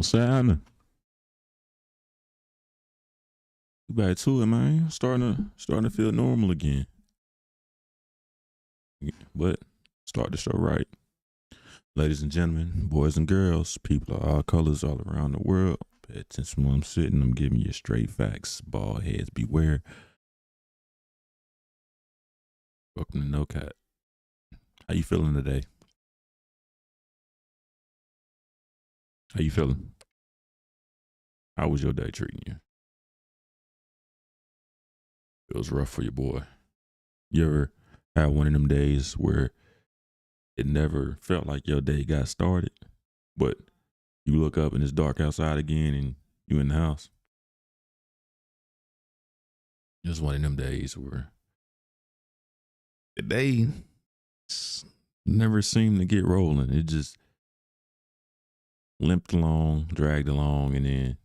What's happening? Back to it, man. Starting to feel normal again. But start the show right. Ladies and gentlemen, boys and girls, people of all colors all around the world. Pay attention where I'm sitting. I'm giving you straight facts. Bald heads beware. Welcome to NOCAPPP. How you feeling today? How you feeling? How was your day treating you? It was rough for your boy. You ever had one of them days where it never felt like your day got started, but you look up and it's dark outside again and you in the house? It was one of them days where the day never seemed to get rolling. It just limped along, dragged along, and then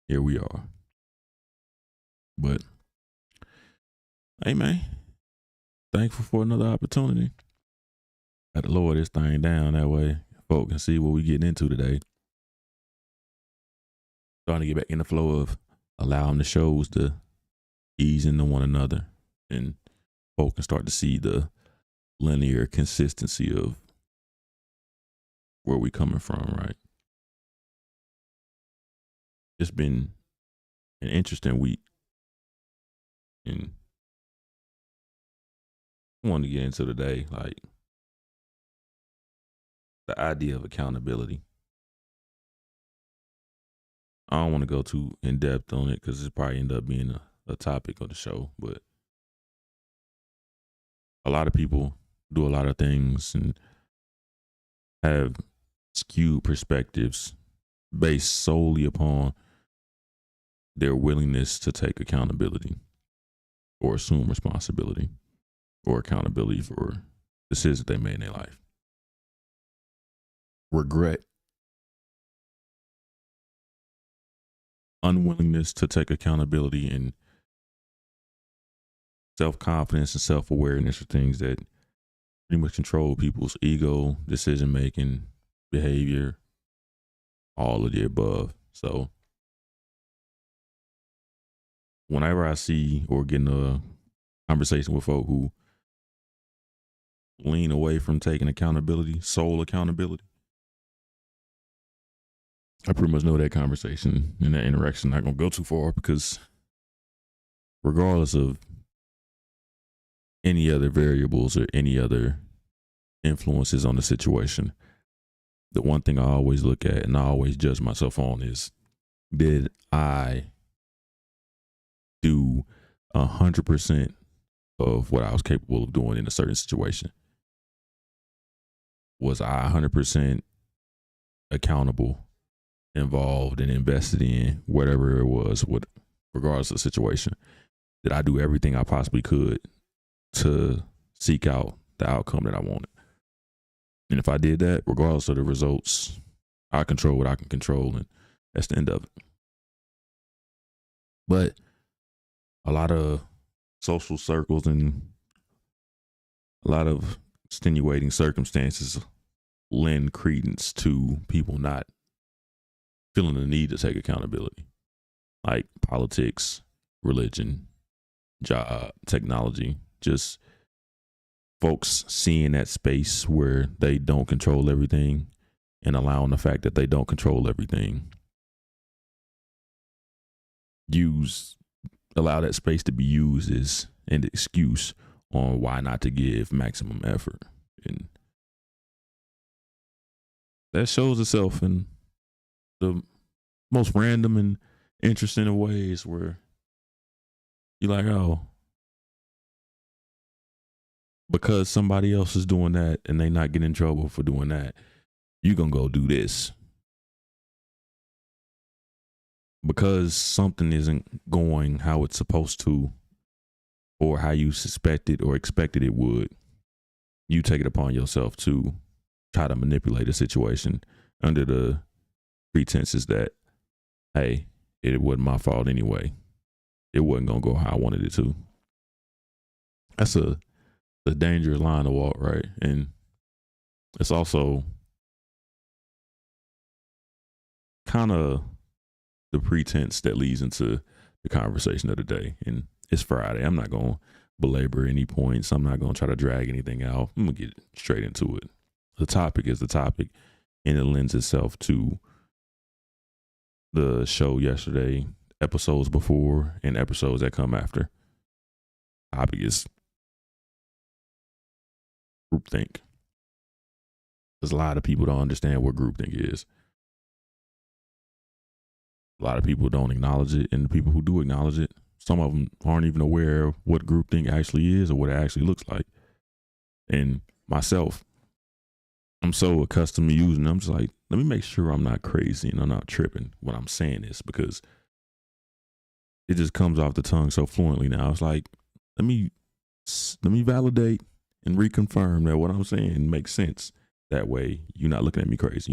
here we are. But hey, man, thankful for another opportunity. Got to lower this thing down, that way folk can see what we getting into today. Starting to get back in the flow of allowing the shows to ease into one another, and folk can start to see the linear consistency of where we coming from, right? It's been an interesting week, and I want to get into today, like, the idea of accountability. I don't want to go too in depth on it because it probably end up being a topic of the show, but a lot of people do a lot of things and have skewed perspectives based solely upon their willingness to take accountability or assume responsibility or accountability for decisions they made in their life. Regret, unwillingness to take accountability, and self-confidence and self-awareness are things that pretty much control people's ego, decision-making, behavior, all of the above. So whenever I see or get in a conversation with folk who lean away from taking accountability, sole accountability, I pretty much know that conversation and that interaction not going to go too far, because regardless of any other variables or any other influences on the situation, the one thing I always look at and I always judge myself on is, did I do 100% of what I was capable of doing in a certain situation? Was I 100% accountable, involved, and invested in whatever it was, regardless of the situation? Did I do everything I possibly could to seek out the outcome that I wanted? And if I did that, regardless of the results, I control what I can control, and that's the end of it. But a lot of social circles and a lot of extenuating circumstances lend credence to people not feeling the need to take accountability, like politics, religion, job, technology, just folks seeing that space where they don't control everything and allowing the fact that they don't control everything allow that space to be used as an excuse on why not to give maximum effort. And that shows itself in the most random and interesting of ways, where you're like, oh, because somebody else is doing that and they not getting in trouble for doing that, you gonna go do this. Because something isn't going how it's supposed to, or how you suspected or expected it would, you take it upon yourself to try to manipulate a situation under the pretenses that, hey, it wasn't my fault anyway. It wasn't going to go how I wanted it to. That's a dangerous line to walk, right? And it's also kind of the pretense that leads into the conversation of the day. And it's Friday. I'm not going to belabor any points. I'm not going to try to drag anything out. I'm going to get straight into it. The topic is the topic, and it lends itself to the show yesterday, episodes before, and episodes that come after. Topic is groupthink. There's a lot of people don't understand what groupthink is. A lot of people don't acknowledge it, and the people who do acknowledge it, some of them aren't even aware of what groupthink actually is or what it actually looks like. And myself, I'm so accustomed to using them. I'm just like, let me make sure I'm not crazy and I'm not tripping when I'm saying this, because it just comes off the tongue so fluently now. It's like, let me validate and reconfirm that what I'm saying makes sense. That way, you're not looking at me crazy,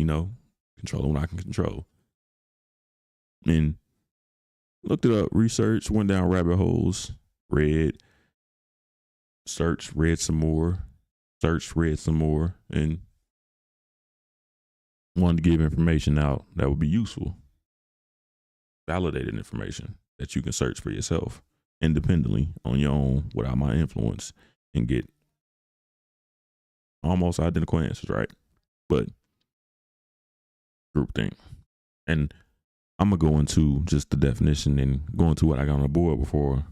controlling what I can control. And looked it up, researched, went down rabbit holes, read some more, and wanted to give information out that would be useful. Validated information that you can search for yourself independently on your own without my influence and get almost identical answers, right? But groupthink. And I'm going to go into just the definition and go into what I got on the board before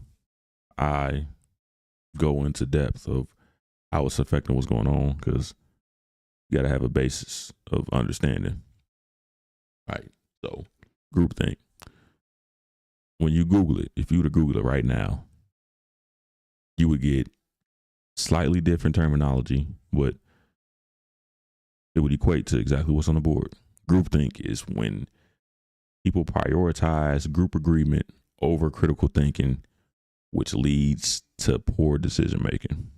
I go into depth of how it's affecting what's going on, because you got to have a basis of understanding. All right. So groupthink. When you Google it, if you were to Google it right now, you would get slightly different terminology, but it would equate to exactly what's on the board. Groupthink is when people prioritize group agreement over critical thinking, which leads to poor decision making.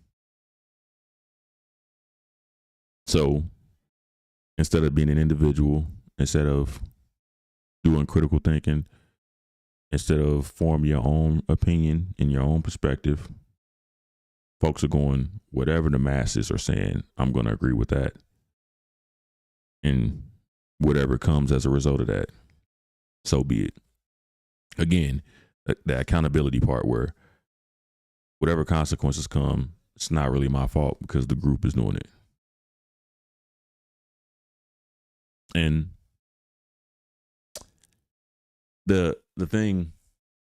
So instead of being an individual, instead of doing critical thinking, instead of forming your own opinion and your own perspective, folks are going, whatever the masses are saying, I'm going to agree with that. And whatever comes as a result of that, so be it. Again, the accountability part, where whatever consequences come, it's not really my fault because the group is doing it. And the thing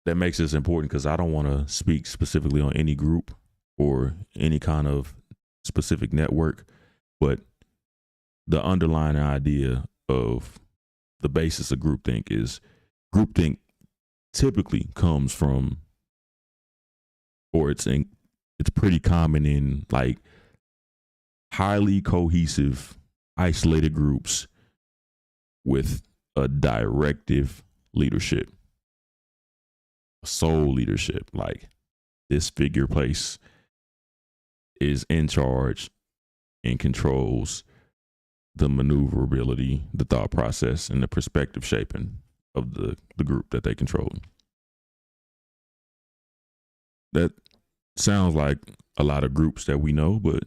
that makes this important, because I don't want to speak specifically on any group or any kind of specific network, but the underlying idea of the basis of groupthink is groupthink typically comes from, or it's pretty common in like highly cohesive, isolated groups with a directive leadership, sole leadership. Like, this figure place is in charge and controls the maneuverability, the thought process, and the perspective shaping of the group that they control. That sounds like a lot of groups that we know, but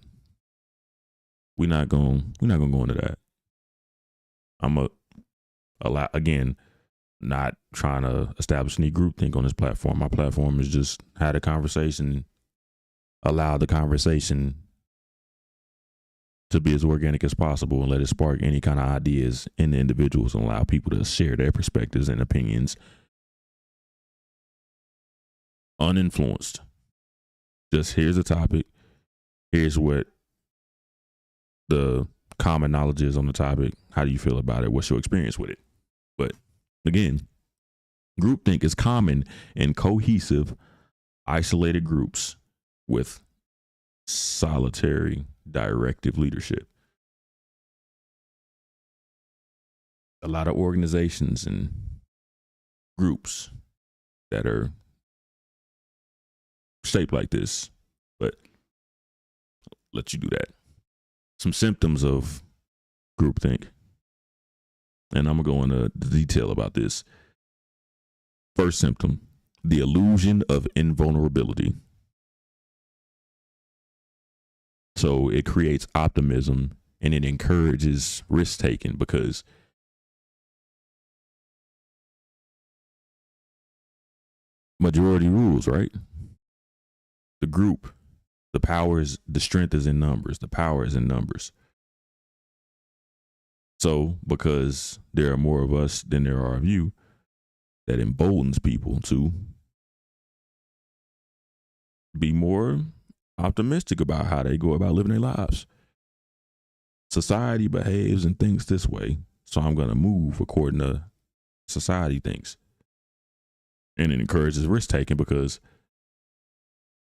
we're not gonna go into that. I'm not trying to establish any groupthink on this platform. My platform is just had a conversation, allow the conversation to be as organic as possible, and let it spark any kind of ideas in the individuals and allow people to share their perspectives and opinions uninfluenced. Just, here's a topic. Here's what the common knowledge is on the topic. How do you feel about it? What's your experience with it? But again, groupthink is common in cohesive, isolated groups with solitary directive leadership. A lot of organizations and groups that are shaped like this, but let you do that. Some symptoms of groupthink, and I'm gonna go into the detail about this. First symptom, the illusion of invulnerability. So it creates optimism and it encourages risk taking, because majority rules, right? The group, the strength is in numbers. The power is in numbers. So because there are more of us than there are of you, that emboldens people to be more optimistic about how they go about living their lives. Society behaves and thinks this way, so I'm going to move according to society thinks. And it encourages risk taking because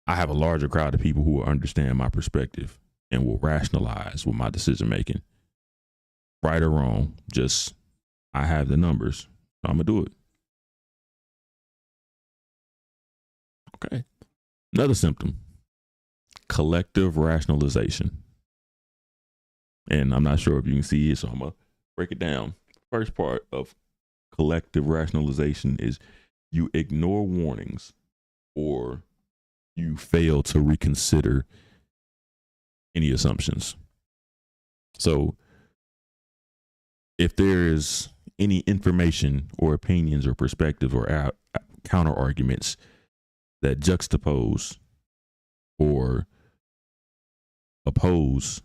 I have a larger crowd of people who will understand my perspective and will rationalize with my decision making. Right or wrong, just I have the numbers, so I'm going to do it. Okay. Another symptom, collective rationalization. And I'm not sure if you can see it, so I'm going to break it down. First part of collective rationalization is you ignore warnings or you fail to reconsider any assumptions. So if there is any information or opinions or perspectives or counter arguments that juxtapose or oppose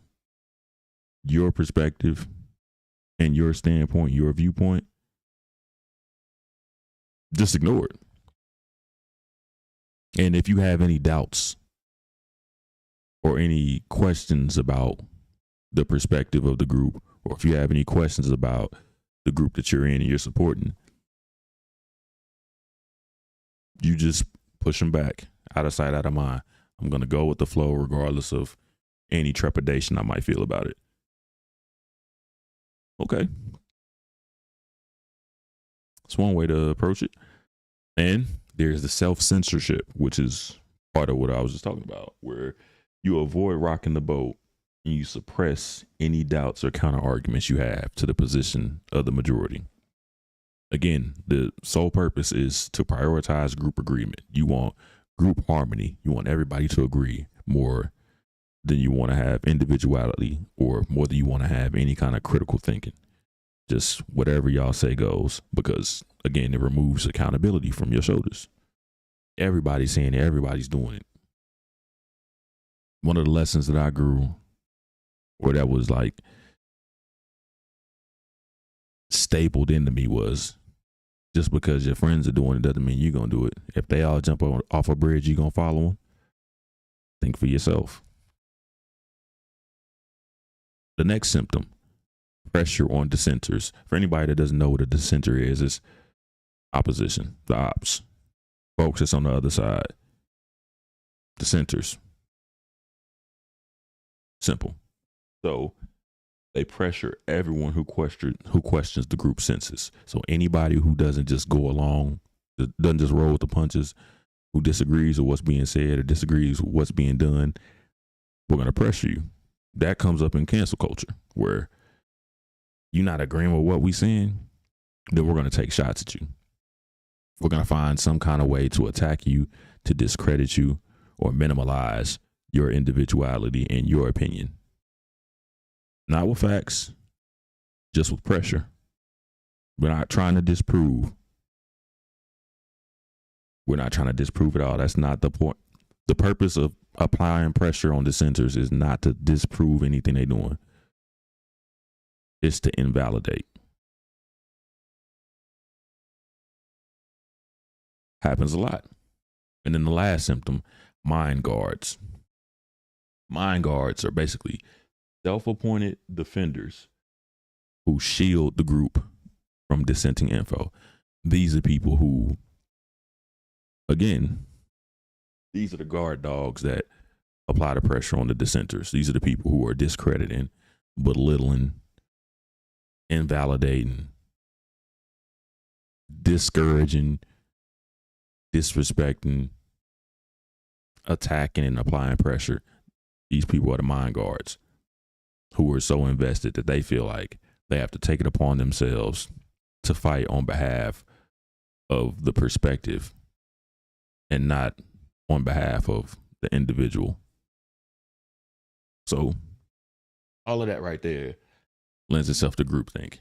your perspective and your standpoint, your viewpoint, just ignore it. And if you have any doubts or any questions about the perspective of the group, or if you have any questions about the group that you're in and you're supporting, you just push them back, out of sight, out of mind. I'm going to go with the flow regardless of any trepidation I might feel about it. Okay. That's one way to approach it. And there's the self-censorship, which is part of what I was just talking about, where you avoid rocking the boat and you suppress any doubts or counter arguments you have to the position of the majority. Again, the sole purpose is to prioritize group agreement. You want group harmony. You want everybody to agree more than you want to have individuality, or more than you want to have any kind of critical thinking. Just whatever y'all say goes, because again, it removes accountability from your shoulders. Everybody's saying it, everybody's doing it. One of the lessons that I grew, or that was like stapled into me, was just because your friends are doing it doesn't mean you're going to do it. If they all jump off a bridge, you're going to follow them. Think for yourself. The next symptom, pressure on dissenters. For anybody that doesn't know what a dissenter is, it's opposition, the ops. Folks that's on the other side. Dissenters. Simple. So they pressure everyone who questions the group census. So anybody who doesn't just go along, doesn't just roll with the punches, who disagrees with what's being said or disagrees with what's being done, we're going to pressure you. That comes up in cancel culture, where you're not agreeing with what we're saying, then we're going to take shots at you. We're going to find some kind of way to attack you, to discredit you, or minimize your individuality and your opinion. Not with facts, just with pressure. We're not trying to disprove. We're not trying to disprove it all. That's not the point. The purpose of applying pressure on dissenters is not to disprove anything they're doing. It's to invalidate. Happens a lot. And then the last symptom, mind guards. Mind guards are basically self-appointed defenders who shield the group from dissenting info. These are people who, again, these are the guard dogs that apply the pressure on the dissenters. These are the people who are discrediting, belittling, invalidating, discouraging, disrespecting, attacking, and applying pressure. These people are the mind guards who are so invested that they feel like they have to take it upon themselves to fight on behalf of the perspective and not on behalf of the individual. So all of that right there lends itself to groupthink.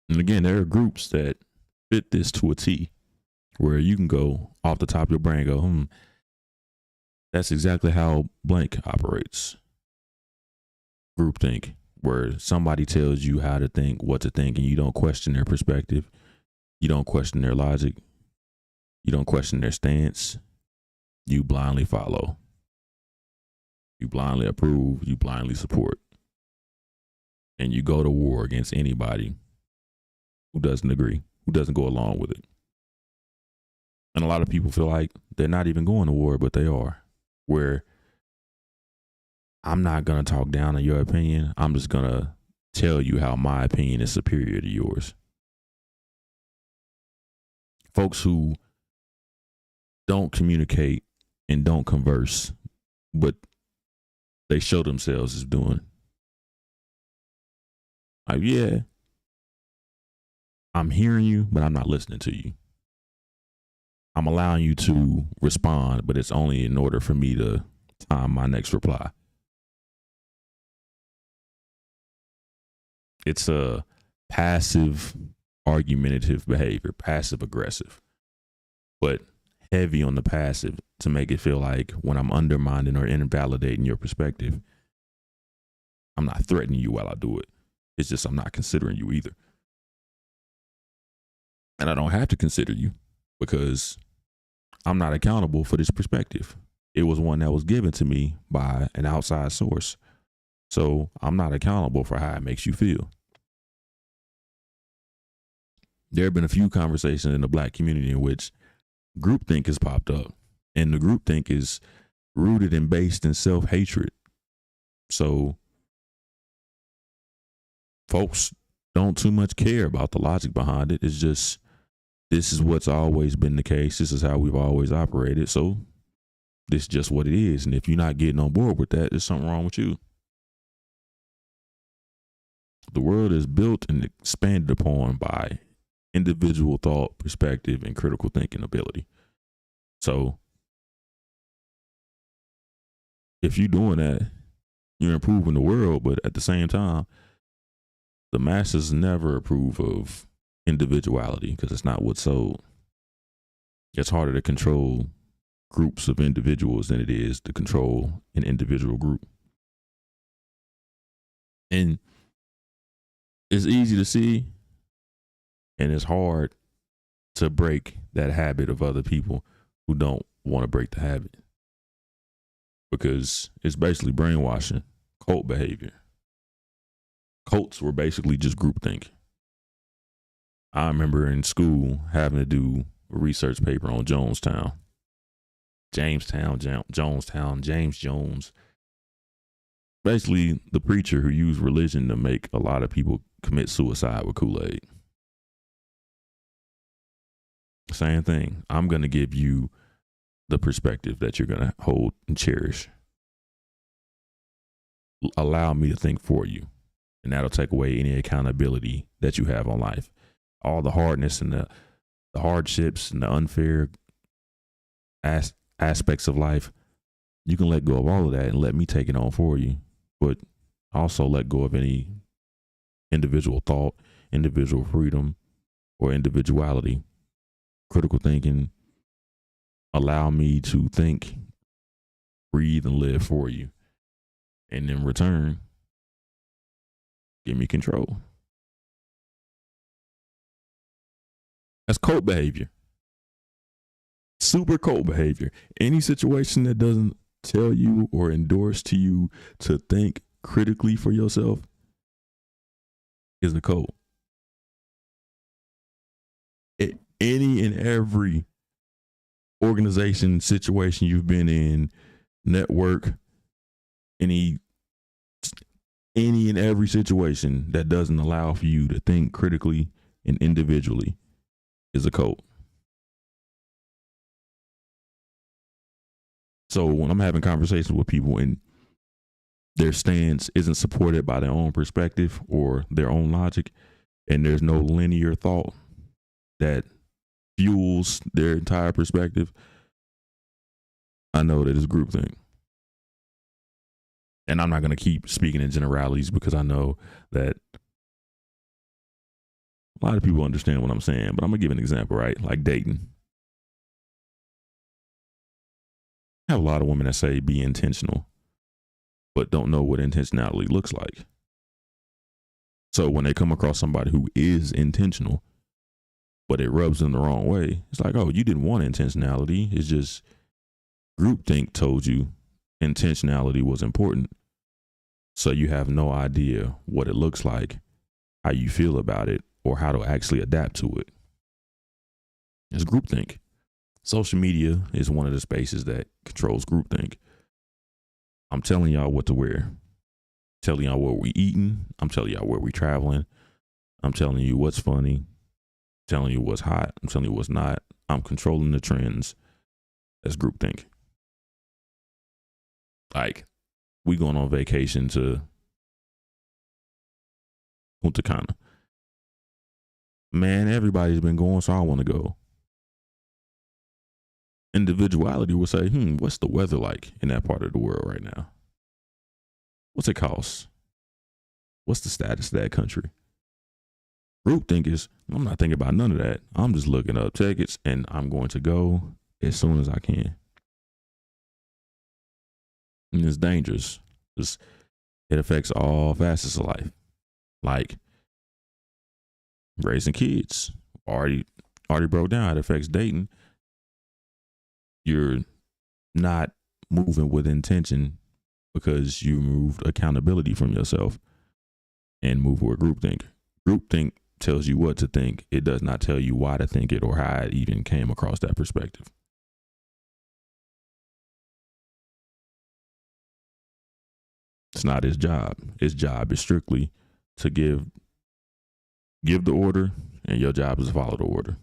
And again, there are groups that fit this to a T, where you can go off the top of your brain and go, that's exactly how blank operates. Groupthink, where somebody tells you how to think, what to think, and you don't question their perspective. You don't question their logic. You don't question their stance. You blindly follow. You blindly approve. You blindly support. And you go to war against anybody who doesn't agree, who doesn't go along with it. And a lot of people feel like they're not even going to war, but they are. Where I'm not going to talk down on your opinion. I'm just going to tell you how my opinion is superior to yours. Folks who don't communicate and don't converse, but they show themselves as doing. Like, yeah, I'm hearing you, but I'm not listening to you. I'm allowing you to respond, but it's only in order for me to time my next reply. It's a passive, argumentative behavior, passive aggressive, but heavy on the passive to make it feel like when I'm undermining or invalidating your perspective, I'm not threatening you while I do it. It's just I'm not considering you either. And I don't have to consider you because I'm not accountable for this perspective. It was one that was given to me by an outside source. So I'm not accountable for how it makes you feel. There have been a few conversations in the Black community in which groupthink has popped up, and the groupthink is rooted and based in self-hatred. So folks don't too much care about the logic behind it. It's just, this is what's always been the case. This is how we've always operated. So this is just what it is. And if you're not getting on board with that, there's something wrong with you. The world is built and expanded upon by individual thought, perspective, and critical thinking ability. So if you're doing that, you're improving the world, but at the same time, the masses never approve of individuality because it's not what's sold. It's harder to control groups of individuals than it is to control an individual group. And it's easy to see, and it's hard to break that habit of other people who don't want to break the habit, because it's basically brainwashing, cult behavior. Cults were basically just groupthink. I remember in school having to do a research paper on Jonestown, James Jones. Basically, the preacher who used religion to make a lot of people commit suicide with Kool-Aid. Same thing. I'm going to give you the perspective that you're going to hold and cherish. Allow me to think for you. And that'll take away any accountability that you have on life. All the hardness and the hardships and the unfair aspects of life, you can let go of all of that and let me take it on for you. But also let go of any individual thought, individual freedom, or individuality. Critical thinking, allow me to think, breathe, and live for you. And in return, give me control. That's cult behavior. Super cult behavior. Any situation that doesn't tell you or endorse to you to think critically for yourself is a cult. Any and every organization, situation you've been in, network, any and every situation that doesn't allow for you to think critically and individually is a cult. So when I'm having conversations with people and their stance isn't supported by their own perspective or their own logic, and there's no linear thought that fuels their entire perspective, I know that it's groupthink. And I'm not going to keep speaking in generalities because I know that A lot of people understand what I'm saying, but I'm gonna give an example, right? Like dating. I have a lot of women that say be intentional, but don't know what intentionality looks like. So when they come across somebody who is intentional, but it rubs them the wrong way, it's like, oh, you didn't want intentionality. It's just groupthink told you intentionality was important. So you have no idea what it looks like, how you feel about it, or how to actually adapt to it. It's groupthink. Social media is one of the spaces that controls groupthink. I'm telling y'all what to wear, telling y'all what we eating. I'm telling y'all where we traveling. I'm telling you what's funny, telling you what's hot. I'm telling you what's not. I'm controlling the trends. That's groupthink. Like, we going on vacation to Punta Cana. Man, everybody's been going, so I want to go. Individuality will say, what's the weather like in that part of the world right now? What's it cost? What's the status of that country? Groupthink is, I'm not thinking about none of that. I'm just looking up tickets and I'm going to go as soon as I can. And it's dangerous. It affects all facets of life. Like raising kids. Already broke down. It affects dating. You're not moving with intention because you removed accountability from yourself and move with groupthink. Groupthink tells you what to think. It does not tell you why to think it or how it even came across that perspective. It's not his job. His job is strictly to give the order, and your job is to follow the order.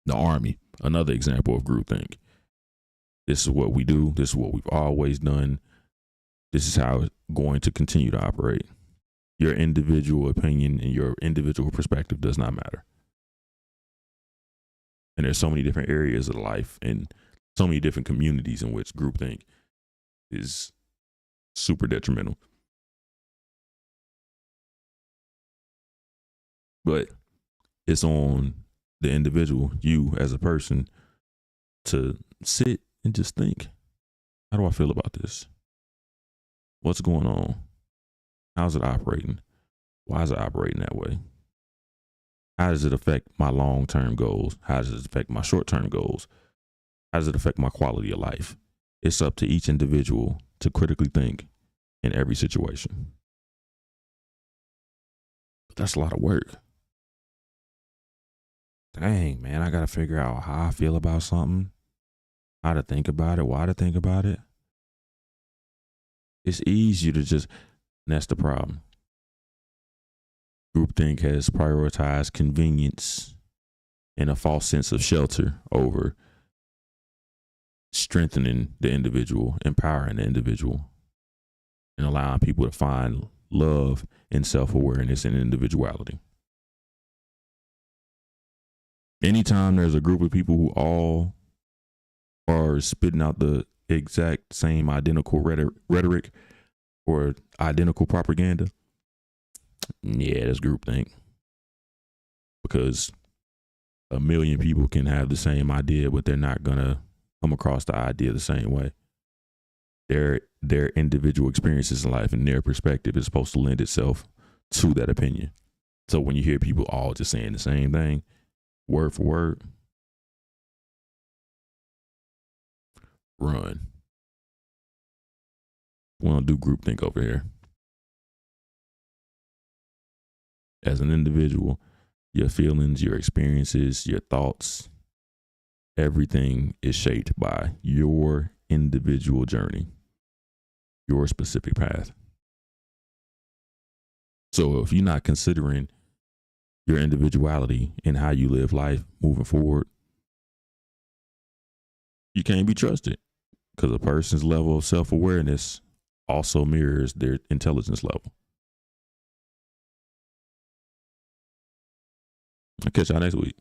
The army, another example of groupthink. This is what we do. This is what we've always done. This is how it's going to continue to operate. Your individual opinion and your individual perspective does not matter. And there's so many different areas of life and so many different communities in which groupthink is super detrimental. But it's on the individual, you as a person, to sit and just think, how do I feel about this? What's going on? How's it operating? Why is it operating that way? How does it affect my long-term goals? How does it affect my short-term goals? How does it affect my quality of life? It's up to each individual to critically think in every situation. But that's a lot of work. Dang, man, I got to figure out how I feel about something, how to think about it, why to think about it. It's easier to just, and that's the problem. Groupthink has prioritized convenience and a false sense of shelter over strengthening the individual, empowering the individual, and allowing people to find love and self-awareness and individuality. Anytime there's a group of people who all are spitting out the exact same identical rhetoric or identical propaganda, yeah, that's groupthink. Because a million people can have the same idea, but they're not gonna come across the idea the same way. Their individual experiences in life and their perspective is supposed to lend itself to that opinion. So when you hear people all just saying the same thing, word for word, run. We don't do groupthink over here. As an individual, your feelings, your experiences, your thoughts, everything is shaped by your individual journey, your specific path. So if you're not considering your individuality and how you live life moving forward, you can't be trusted, because a person's level of self-awareness also mirrors their intelligence level. I'll catch y'all next week.